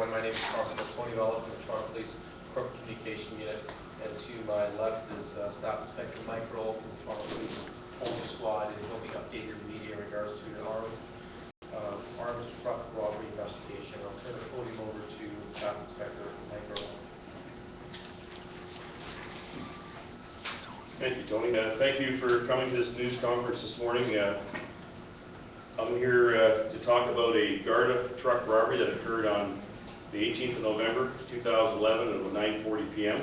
everyone. My name is Constable Tony Vella from the Toronto Police Corporate Communication Unit. And to my left is Staff Inspector Mike Roll from the Toronto Police Holding Squad, and he'll be updating the media in regards to an armed truck robbery investigation. I'll turn the podium over to Staff Inspector Mike Roll. Thank you, Tony. Thank you for coming to this news conference this morning. I'm here to talk about a Garda truck robbery that occurred on the 18th of November, 2011 at about 9:40 p.m.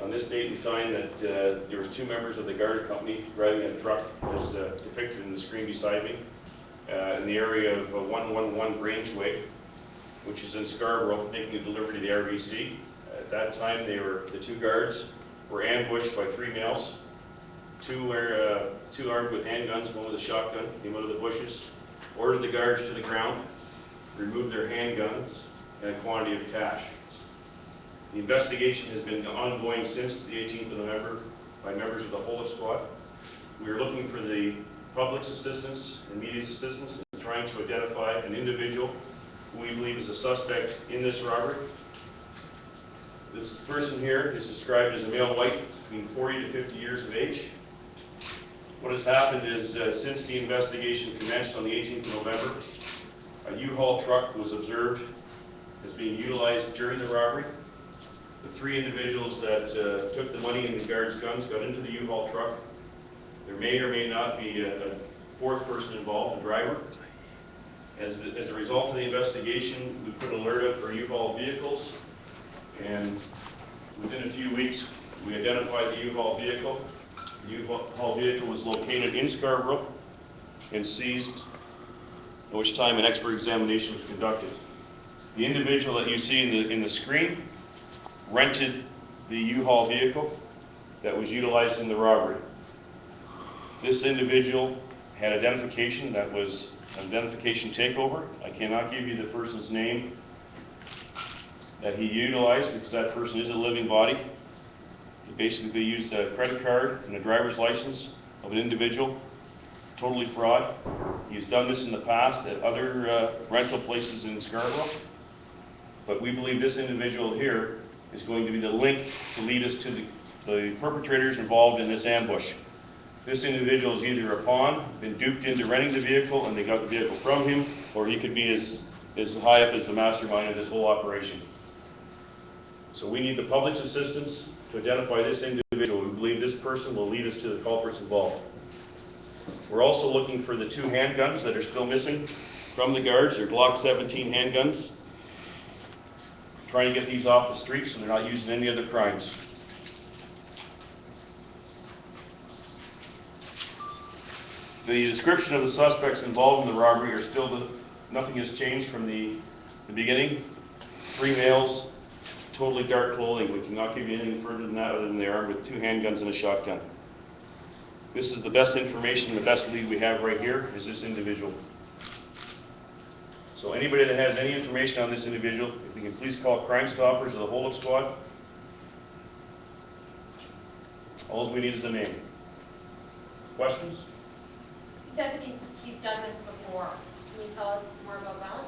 On this date and time that there was two members of the Garda company driving a truck, as depicted in the screen beside me, in the area of 111 Grangeway, which is in Scarborough, making a delivery to the RBC. At that time, the two guards were ambushed by three males. Two armed with handguns, one with a shotgun, came out of the bushes, ordered the guards to the ground, removed their handguns, and a quantity of cash. The investigation has been ongoing since the 18th of November by members of the Hold Squad. We are looking for the public's assistance and media's assistance in trying to identify an individual who we believe is a suspect in this robbery. This person here is described as a male white, between 40 to 50 years of age. What has happened is, since the investigation commenced on the 18th of November, a U-Haul truck was observed as being utilized during the robbery. The three individuals that took the money and the guards' guns got into the U-Haul truck. There may or may not be a fourth person involved, a driver. As a result of the investigation, we put an alert out for U-Haul vehicles, and within a few weeks, we identified the U-Haul vehicle. The U-Haul vehicle was located in Scarborough and seized, at which time an expert examination was conducted. The individual that you see in the screen rented the U-Haul vehicle that was utilized in the robbery. This individual had identification that was an identification takeover. I cannot give you the person's name that he utilized because that person is a living body. He basically used a credit card and a driver's license of an individual, totally fraud. He's done this in the past at other rental places in Scarborough, but we believe this individual here is going to be the link to lead us to the perpetrators involved in this ambush. This individual is either a pawn, been duped into renting the vehicle and they got the vehicle from him, or he could be as high up as the mastermind of this whole operation. So we need the public's assistance to identify this individual. We believe this person will lead us to the culprits involved. We're also looking for the two handguns that are still missing from the guards. They're Glock 17 handguns. Trying to get these off the streets so they're not used in any other crimes. The description of the suspects involved in the robbery are still nothing has changed from the beginning. Three males, totally dark clothing. We cannot give you anything further than that other than they're armed with two handguns and a shotgun. This is the best information, the best lead we have right here is this individual. So anybody that has any information on this individual, if you can please call Crime Stoppers or the Hold Squad. All we need is a name. Questions? You said that he's done this before. Can you tell us more about that?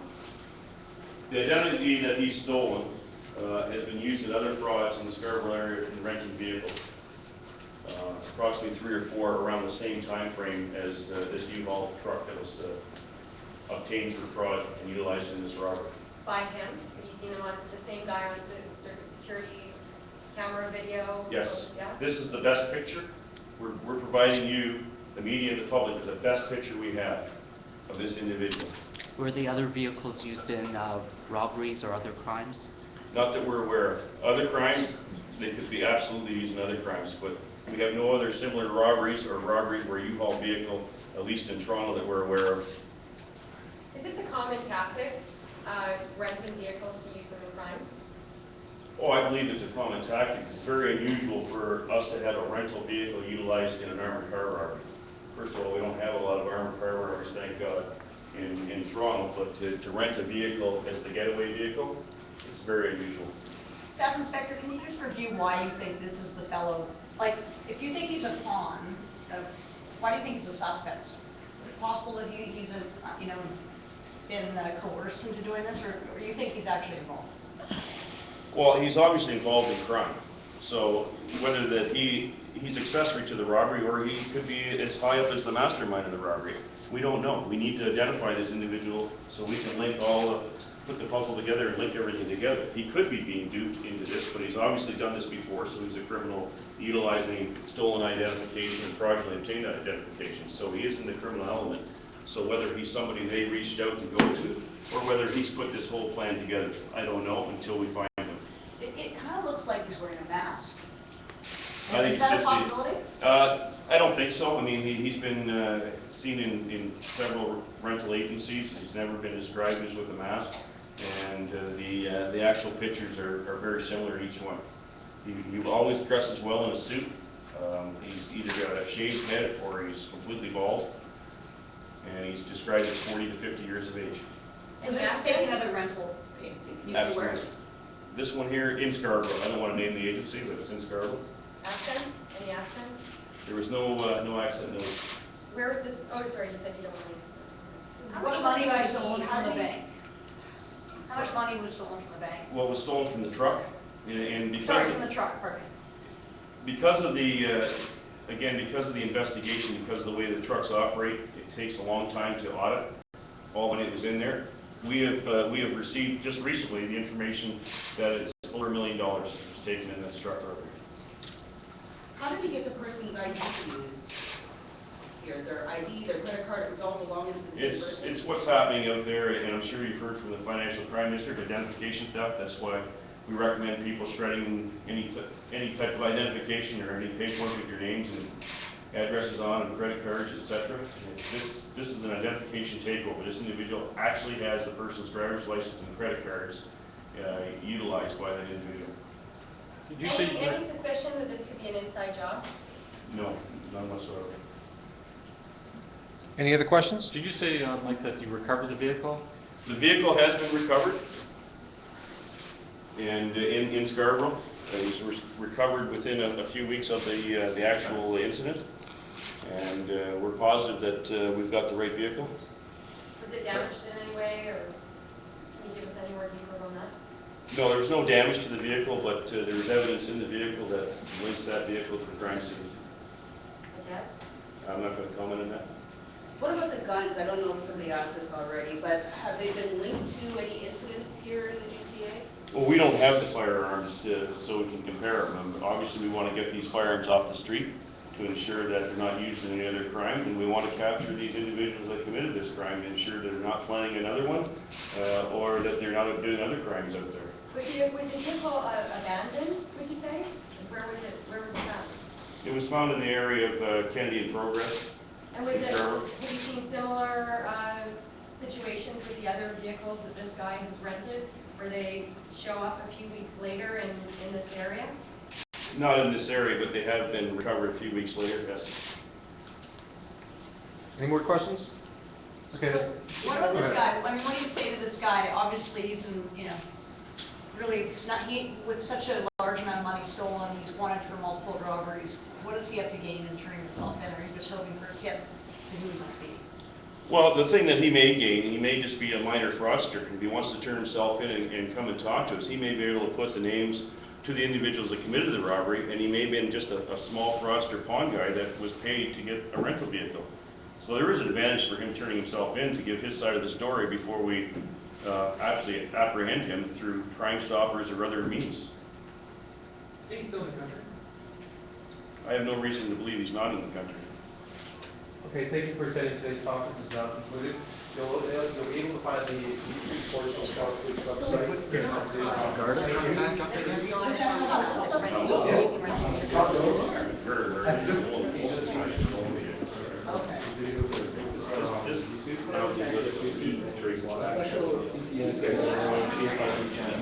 The identity that he's stolen has been used in other frauds in the Scarborough area in renting vehicles. Approximately 3 or 4 around the same time frame as this U-Haul truck that was obtained for fraud and utilized in this robbery. By him? Have you seen him on the same guy on security camera video? Yes. Yeah? This is the best picture. We're providing you, the media and the public, with the best picture we have of this individual. Were the other vehicles used in robberies or other crimes? Not that we're aware of. Other crimes, they could be absolutely used in other crimes, but we have no other similar robberies or robberies where U-Haul vehicle, at least in Toronto, that we're aware of. Is this a common tactic, renting vehicles to use them in crimes? Oh, I believe it's a common tactic. It's very unusual for us to have a rental vehicle utilized in an armored car robbery. First of all, we don't have a lot of armored car robberies, thank God, in Toronto, but to rent a vehicle as the getaway vehicle, it's very unusual. Staff Inspector, can you just review why you think this is the fellow? Like, if you think he's a pawn, why do you think he's a suspect? Is it possible that he's a, coerced into doing this, or you think he's actually involved? Well, he's obviously involved in crime, so whether that he's accessory to the robbery, or he could be as high up as the mastermind of the robbery, we don't know. We need to identify this individual so we can put the puzzle together and link everything together. He could be being duped into this, but he's obviously done this before, so he's a criminal utilizing stolen identification and fraudulently obtained identification, so he is in the criminal element. So whether he's somebody they reached out to go to, or whether he's put this whole plan together, I don't know until we find him. It kind of looks like he's wearing a mask. I think Is it's that a just possibility? I don't think so. I mean, he's been seen in several rental agencies. He's never been described as with a mask, and the actual pictures are very similar, each one. He always dresses well in a suit. He's either got a shaved head or he's completely bald, and he's described as 40 to 50 years of age. So this is taken at a rental agency. Can you say where? Absolutely. This one here in Scarborough. I don't want to name the agency, but it's in Scarborough. Accent? Any accent? There was no accent note. Where was this? Oh, sorry, you said you don't want to use it. How much money was stolen from the bank? How much money was stolen from the bank? What was stolen from the truck, and because Sorry, from the truck, pardon me. because of the because of the investigation, because of the way the trucks operate, it takes a long time to audit all when it was in there. We have received just recently the information that it's over $1 million was taken in this truck robbery. How did we get the person's ID to use here? Their ID, their credit card, it was all belonging to the same person? It's what's happening out there, and I'm sure you've heard from the Financial Crime District, identification theft. That's why we recommend people shredding any type of identification or any paperwork with your names and addresses on and credit cards, etc. This is an identification takeover. This individual actually has the person's driver's license and credit cards utilized by that individual. Did you say Any suspicion that this could be an inside job? No, none whatsoever. Any other questions? Did you say, Mike, that you recovered the vehicle? The vehicle has been recovered, and in Scarborough, it was recovered within a few weeks of the actual incident, and we're positive that we've got the right vehicle. Was it damaged in any way, or can you give us any more details on that? No, there was no damage to the vehicle, but there was evidence in the vehicle that links that vehicle to the crime scene. Such as? I'm not going to comment on that. What about the guns? I don't know if somebody asked this already, but have they been linked to any incidents here in the GTA? Well, we don't have the firearms so we can compare them. Obviously, we want to get these firearms off the street to ensure that they're not used in any other crime, and we want to capture these individuals that committed this crime to ensure that they're not planning another one, or that they're not doing other crimes out there. Was the vehicle abandoned, would you say? Where was it found? It was found in the area of Kennedy and Progress. And was it, Sure. have you seen similar situations with the other vehicles that this guy has rented, where they show up a few weeks later in this area? Not in this area, but they have been recovered a few weeks later, yes. Any more questions? Okay. What about this guy? I mean, what do you say to this guy? Obviously, he's in, really not, with such a large amount of money stolen, he's wanted for multiple robberies. What does he have to gain in turning himself in, or are you just hoping for a tip to who he might be? Well, the thing that he may gain, he may just be a minor fraudster. If he wants to turn himself in and come and talk to us, he may be able to put the names to the individuals that committed the robbery, and he may have been just a small fraudster pawn guy that was paid to get a rental vehicle. So there is an advantage for him turning himself in to give his side of the story before we actually apprehend him through Crime Stoppers or other means. I think he's still in the country. I have no reason to believe he's not in the country. Okay, thank you for attending today's conference. It's now concluded. You'll be able to find the portion of the police website. Garda, Thank you. back up again? This Special TPS, see if I can